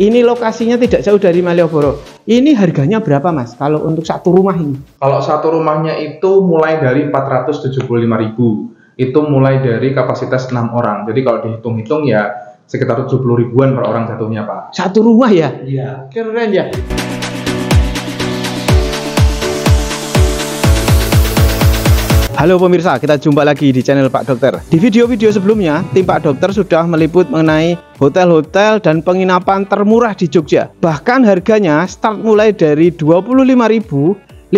Ini lokasinya tidak jauh dari Malioboro. Ini harganya berapa Mas kalau untuk satu rumah ini? Kalau satu rumahnya itu mulai dari 475.000. Itu mulai dari kapasitas 6 orang. Jadi kalau dihitung-hitung ya sekitar 70 ribuan per orang jatuhnya Pak. Satu rumah ya? Iya. Keren ya. Halo pemirsa, kita jumpa lagi di channel Pak Dokter. Di video-video sebelumnya, tim Pak Dokter sudah meliput mengenai hotel-hotel dan penginapan termurah di Jogja. Bahkan harganya start mulai dari 25.000, 50.000,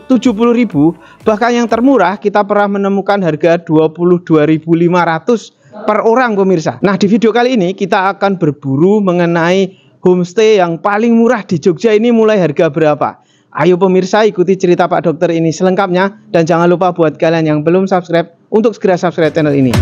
70.000, bahkan yang termurah kita pernah menemukan harga 22.500 per orang pemirsa. Nah, di video kali ini kita akan berburu mengenai homestay yang paling murah di Jogja ini mulai harga berapa. Ayo pemirsa, ikuti cerita Pak Dokter ini selengkapnya. Dan jangan lupa buat kalian yang belum subscribe untuk segera subscribe channel ini.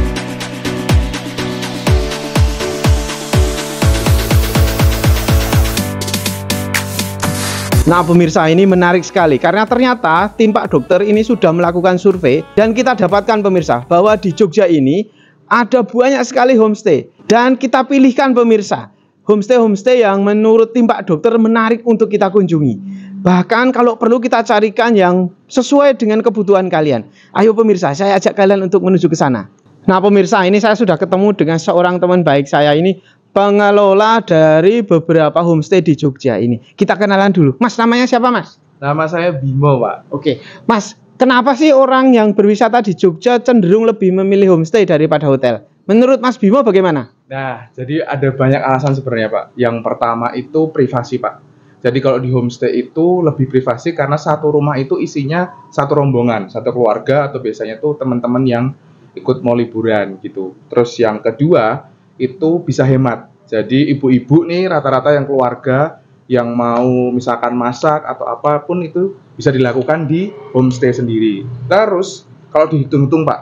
Nah pemirsa, ini menarik sekali karena ternyata tim Pak Dokter ini sudah melakukan survei. Dan kita dapatkan pemirsa bahwa di Jogja ini ada banyak sekali homestay. Dan kita pilihkan pemirsa homestay-homestay yang menurut tim Pak Dokter menarik untuk kita kunjungi. Bahkan kalau perlu kita carikan yang sesuai dengan kebutuhan kalian. Ayo pemirsa, saya ajak kalian untuk menuju ke sana. Nah pemirsa, ini saya sudah ketemu dengan seorang teman baik saya ini, pengelola dari beberapa homestay di Jogja ini. Kita kenalan dulu. Mas, namanya siapa Mas? Nama saya Bimo Pak. Oke, Mas, kenapa sih orang yang berwisata di Jogja cenderung lebih memilih homestay daripada hotel? Menurut Mas Bimo bagaimana? Nah, jadi ada banyak alasan sebenarnya Pak. Yang pertama itu privasi Pak. Jadi kalau di homestay itu lebih privasi karena satu rumah itu isinya satu rombongan, satu keluarga atau biasanya itu teman-teman yang ikut mau liburan gitu. Terus yang kedua itu bisa hemat. Jadi ibu-ibu nih rata-rata yang keluarga yang mau misalkan masak atau apapun itu bisa dilakukan di homestay sendiri. Terus kalau dihitung-hitung Pak,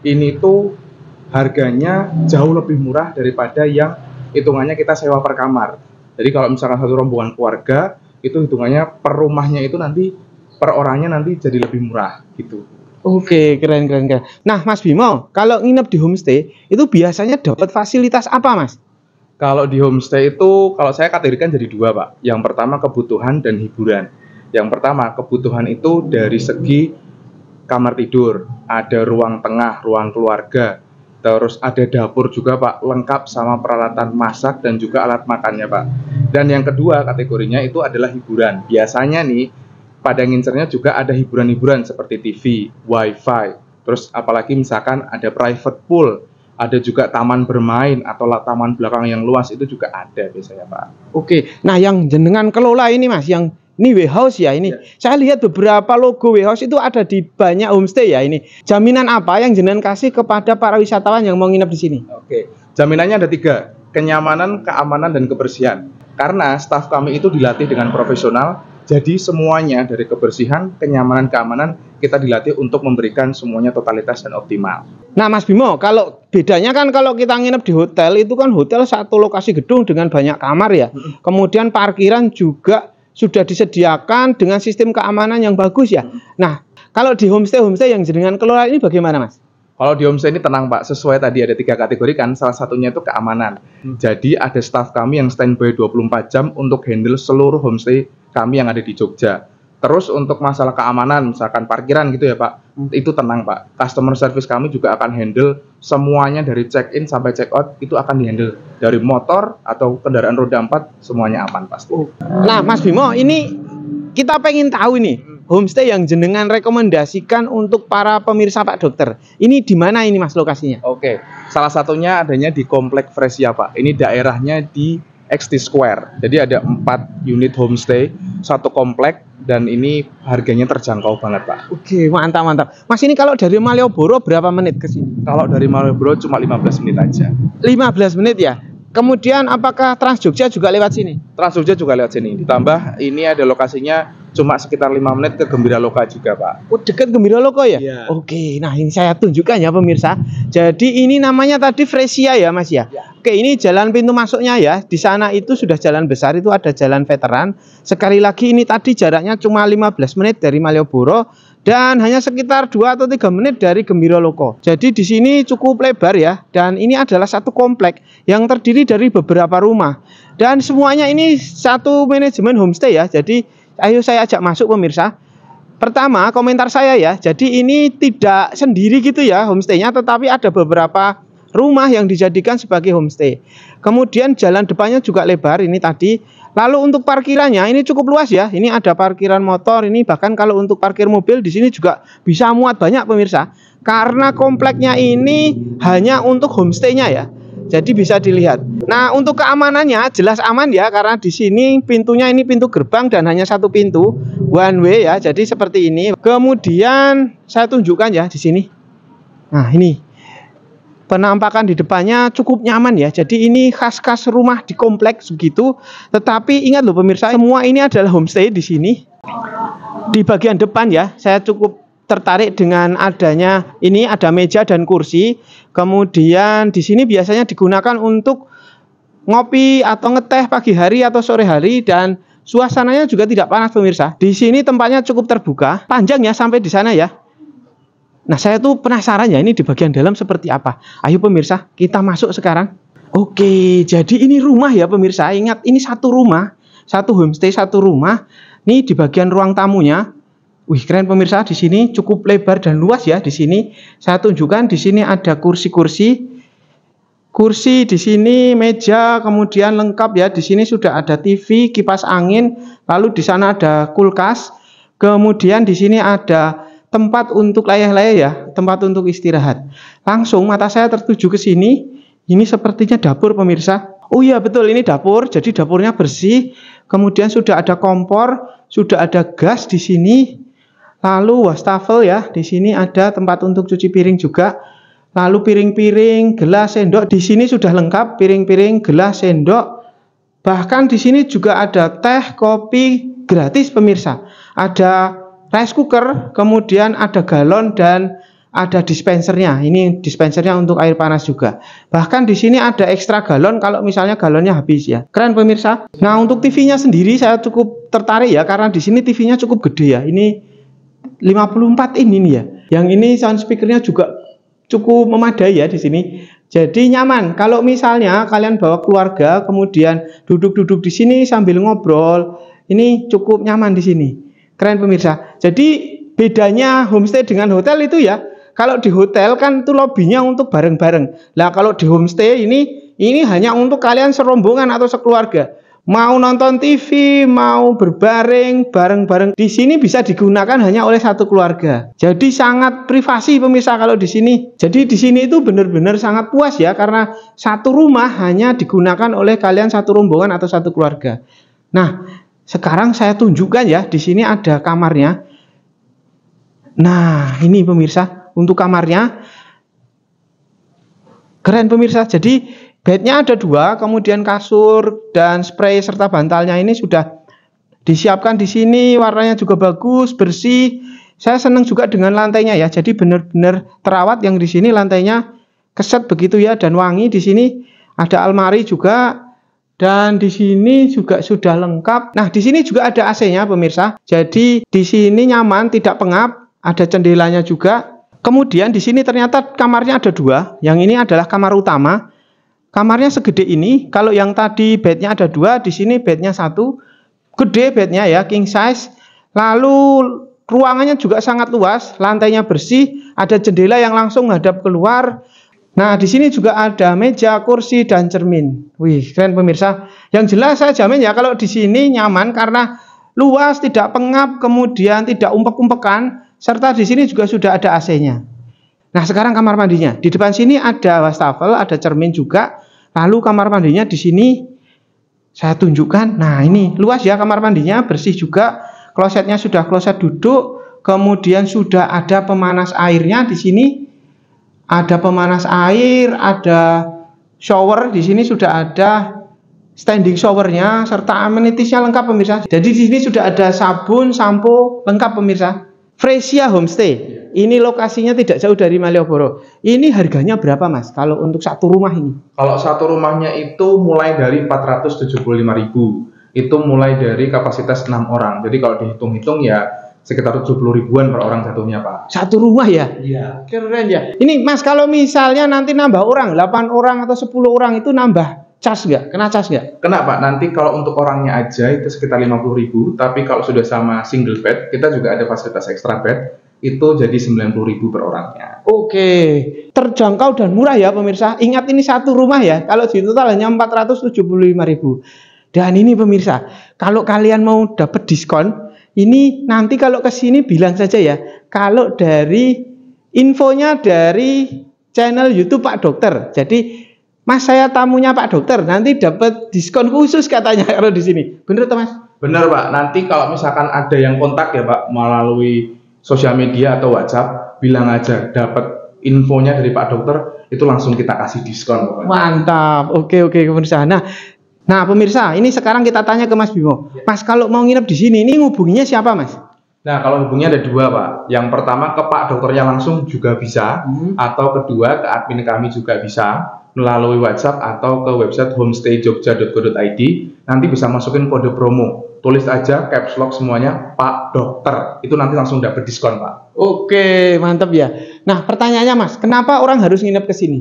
ini tuh harganya jauh lebih murah daripada yang hitungannya kita sewa per kamar. Jadi kalau misalkan satu rombongan keluarga itu hitungannya per rumahnya itu nanti per orangnya nanti jadi lebih murah gitu. Oke, keren. Nah Mas Bimo, kalau nginep di homestay itu biasanya dapat fasilitas apa Mas? Kalau di homestay itu kalau saya kategorikan jadi dua Pak. Yang pertama kebutuhan dan hiburan. Yang pertama kebutuhan itu dari segi kamar tidur, ada ruang tengah, ruang keluarga. Terus ada dapur juga Pak, lengkap sama peralatan masak dan juga alat makannya Pak. Dan yang kedua kategorinya itu adalah hiburan. Biasanya nih pada ngincernya juga ada hiburan-hiburan seperti TV, wifi. Terus apalagi misalkan ada private pool, ada juga taman bermain atau taman belakang yang luas itu juga ada biasanya Pak. Oke, nah yang jenengan kelola ini Mas, yang ini warehouse ya ini. Ya. Saya lihat beberapa logo warehouse itu ada di banyak homestay ya ini. Jaminan apa yang jenengan kasih kepada para wisatawan yang mau nginep di sini? Oke, jaminannya ada 3, kenyamanan, keamanan, dan kebersihan. Karena staf kami itu dilatih dengan profesional, jadi semuanya dari kebersihan, kenyamanan, keamanan kita dilatih untuk memberikan semuanya totalitas dan optimal. Nah Mas Bimo, kalau bedanya kan kalau kita nginep di hotel itu kan hotel satu lokasi gedung dengan banyak kamar ya. Kemudian parkiran juga sudah disediakan dengan sistem keamanan yang bagus ya. Nah, kalau di homestay yang jenengan kelola ini bagaimana Mas? Kalau di homestay ini tenang Pak, sesuai tadi ada 3 kategori kan, salah satunya itu keamanan. Jadi ada staf kami yang standby 24 jam untuk handle seluruh homestay kami yang ada di Jogja. Terus untuk masalah keamanan, misalkan parkiran gitu ya Pak, itu tenang Pak. Customer service kami juga akan handle semuanya dari check-in sampai check-out, itu akan dihandle. Dari motor atau kendaraan roda 4, semuanya aman pasti. Nah Mas Bimo, ini kita pengen tahu nih, homestay yang jenengan rekomendasikan untuk para pemirsa Pak Dokter. Ini di mana ini Mas lokasinya? Oke, salah satunya adanya di Komplek Fresia Pak. Ini daerahnya di XT Square. Jadi ada 4 unit homestay, satu komplek, dan ini harganya terjangkau banget Pak. Oke, mantap. Mas, ini kalau dari Malioboro berapa menit ke sini? Kalau dari Malioboro cuma 15 menit aja. 15 menit ya? Kemudian apakah Trans Jogja juga lewat sini? Trans Jogja juga lewat sini. Ditambah ini ada lokasinya cuma sekitar 5 menit ke Gembira Loka juga Pak. Oh, dekat Gembira Loka ya? Iya. Oke, nah ini saya tunjukkan ya pemirsa. Jadi ini namanya tadi Fresia ya Mas ya? Ya. Oke, ini jalan pintu masuknya ya. Di sana itu sudah jalan besar, itu ada jalan veteran. Sekali lagi ini tadi jaraknya cuma 15 menit dari Malioboro. Dan hanya sekitar 2 atau 3 menit dari Gembira Loka. Jadi di sini cukup lebar ya. Dan ini adalah satu komplek yang terdiri dari beberapa rumah. Dan semuanya ini satu manajemen homestay ya. Jadi ayo saya ajak masuk pemirsa. Pertama, komentar saya ya. Jadi ini tidak sendiri gitu ya homestaynya, tetapi ada beberapa rumah yang dijadikan sebagai homestay. Kemudian jalan depannya juga lebar ini tadi. Lalu untuk parkirannya ini cukup luas ya. Ini ada parkiran motor, ini bahkan kalau untuk parkir mobil di sini juga bisa muat banyak pemirsa. Karena kompleknya ini hanya untuk homestay-nya ya. Jadi bisa dilihat. Nah, untuk keamanannya jelas aman ya, karena di sini pintunya ini pintu gerbang dan hanya satu pintu, one way ya. Jadi seperti ini. Kemudian saya tunjukkan ya di sini. Nah, ini penampakan di depannya cukup nyaman ya. Jadi ini khas-khas rumah di kompleks begitu. Tetapi ingat loh pemirsa, semua ini adalah homestay di sini. Di bagian depan ya, saya cukup tertarik dengan adanya ini ada meja dan kursi. Kemudian di sini biasanya digunakan untuk ngopi atau ngeteh pagi hari atau sore hari, dan suasananya juga tidak panas pemirsa. Di sini tempatnya cukup terbuka, panjang ya sampai di sana ya. Nah, saya tuh penasaran ya ini di bagian dalam seperti apa. Ayo pemirsa, kita masuk sekarang. Oke, jadi ini rumah ya pemirsa. Ingat, ini satu rumah, satu homestay, satu rumah. Nih di bagian ruang tamunya. Wih, keren pemirsa, di sini cukup lebar dan luas ya di sini. Saya tunjukkan di sini ada kursi-kursi. Kursi di sini, meja, kemudian lengkap ya. Di sini sudah ada TV, kipas angin, lalu di sana ada kulkas. Kemudian di sini ada tempat untuk layah-layah ya, tempat untuk istirahat. Langsung mata saya tertuju ke sini. Ini sepertinya dapur pemirsa. Oh iya betul, ini dapur. Jadi dapurnya bersih. Kemudian sudah ada kompor, sudah ada gas di sini. Lalu wastafel ya, di sini ada tempat untuk cuci piring juga. Lalu piring-piring, gelas, sendok di sini sudah lengkap, piring-piring, gelas, sendok. Bahkan di sini juga ada teh, kopi gratis pemirsa. Ada rice cooker, kemudian ada galon dan ada dispensernya. Ini dispensernya untuk air panas juga. Bahkan di sini ada ekstra galon kalau misalnya galonnya habis ya. Keren pemirsa. Nah, untuk TV-nya sendiri saya cukup tertarik ya, karena di sini TV-nya cukup gede ya. Ini 54 in ini ya. Yang ini sound speakernya juga cukup memadai ya di sini. Jadi nyaman. Kalau misalnya kalian bawa keluarga, kemudian duduk-duduk di sini sambil ngobrol, ini cukup nyaman di sini. Keren pemirsa. Jadi bedanya homestay dengan hotel itu ya, kalau di hotel kan itu lobbynya untuk bareng-bareng. Lah kalau di homestay ini hanya untuk kalian serombongan atau sekeluarga. Mau nonton TV, mau berbaring bareng-bareng, di sini bisa digunakan hanya oleh satu keluarga. Jadi sangat privasi pemirsa kalau di sini. Jadi di sini itu benar-benar sangat puas ya, karena satu rumah hanya digunakan oleh kalian satu rombongan atau satu keluarga. Nah, sekarang saya tunjukkan ya, di sini ada kamarnya. Nah, ini pemirsa, untuk kamarnya. Keren pemirsa, jadi bednya ada 2, kemudian kasur dan spray serta bantalnya ini sudah disiapkan di sini, warnanya juga bagus, bersih. Saya senang juga dengan lantainya ya, jadi benar-benar terawat yang di sini, lantainya keset begitu ya dan wangi. Di sini ada almari juga. Dan di sini juga sudah lengkap. Nah, di sini juga ada AC-nya pemirsa. Jadi di sini nyaman, tidak pengap, ada jendelanya juga. Kemudian di sini ternyata kamarnya ada 2. Yang ini adalah kamar utama. Kamarnya segede ini. Kalau yang tadi bednya ada 2, di sini bednya 1. Gede bednya ya, king size. Lalu ruangannya juga sangat luas, lantainya bersih, ada jendela yang langsung menghadap keluar. Nah, di sini juga ada meja, kursi, dan cermin. Wih, keren pemirsa. Yang jelas saya jamin ya, kalau di sini nyaman karena luas, tidak pengap, kemudian tidak umpek-umpekan, serta di sini juga sudah ada AC-nya. Nah, sekarang kamar mandinya. Di depan sini ada wastafel, ada cermin juga. Lalu kamar mandinya di sini saya tunjukkan. Nah, ini luas ya kamar mandinya, bersih juga. Klosetnya sudah kloset duduk, kemudian sudah ada pemanas airnya di sini. Ada pemanas air, ada shower, di sini sudah ada standing showernya, serta amenitiesnya lengkap pemirsa. Jadi di sini sudah ada sabun, sampo, lengkap pemirsa. Fresia Homestay, ini lokasinya tidak jauh dari Malioboro. Ini harganya berapa mas, kalau untuk satu rumah ini? Kalau satu rumahnya itu mulai dari 475.000. Itu mulai dari kapasitas 6 orang. Jadi kalau dihitung-hitung ya sekitar 70 ribuan per orang jatuhnya Pak. Satu rumah ya? Iya. Keren ya. Ini mas, kalau misalnya nanti nambah orang, 8 orang atau 10 orang itu nambah cas nggak? Kena cas nggak? Kena Pak, nanti kalau untuk orangnya aja itu sekitar 50.000, tapi kalau sudah sama single bed, kita juga ada fasilitas extra bed, itu jadi 90.000 per orangnya. Oke, terjangkau dan murah ya pemirsa. Ingat ini satu rumah ya, kalau di total hanya 475.000. Dan ini pemirsa, kalau kalian mau dapat diskon, ini nanti kalau ke sini bilang saja ya, kalau dari infonya dari channel YouTube Pak Dokter. Jadi Mas, saya tamunya Pak Dokter, nanti dapat diskon khusus katanya kalau di sini. Bener toh Mas? Bener Pak, nanti kalau misalkan ada yang kontak ya Pak melalui sosial media atau WhatsApp, bilang aja dapat infonya dari Pak Dokter, itu langsung kita kasih diskon pokoknya. Mantap, oke pemirsa. Nah pemirsa, ini sekarang kita tanya ke Mas Bimo. Mas, kalau mau nginep di sini, ini ngubunginya siapa Mas? Nah, kalau hubungnya ada dua Pak. Yang pertama ke Pak Dokternya langsung juga bisa, atau kedua ke admin kami juga bisa melalui WhatsApp atau ke website homestayjogja.co.id. Nanti bisa masukin kode promo, tulis aja caps lock semuanya Pak Dokter, itu nanti langsung dapat diskon Pak. Oke, mantap ya. Nah pertanyaannya Mas, kenapa orang harus nginep ke sini?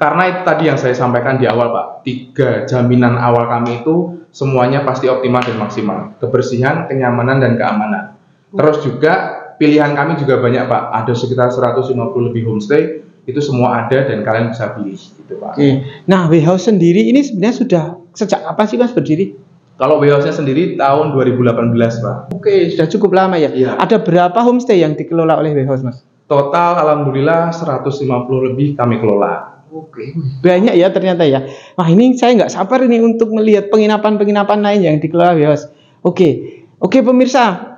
Karena itu tadi yang saya sampaikan di awal Pak, 3 jaminan awal kami itu semuanya pasti optimal dan maksimal, kebersihan, kenyamanan, dan keamanan. Terus juga pilihan kami juga banyak Pak, ada sekitar 150 lebih homestay, itu semua ada dan kalian bisa pilih gitu Pak. Oke. Nah, W House sendiri ini sebenarnya sudah sejak apa sih Mas berdiri? Kalau W House-nya sendiri tahun 2018 Pak. Oke, sudah cukup lama ya. Iya. Ada berapa homestay yang dikelola oleh W House Mas? Total alhamdulillah 150 lebih kami kelola. Oke, banyak ya ternyata ya. Wah, ini saya nggak sabar ini untuk melihat penginapan-penginapan lain yang dikelola W House. Oke pemirsa,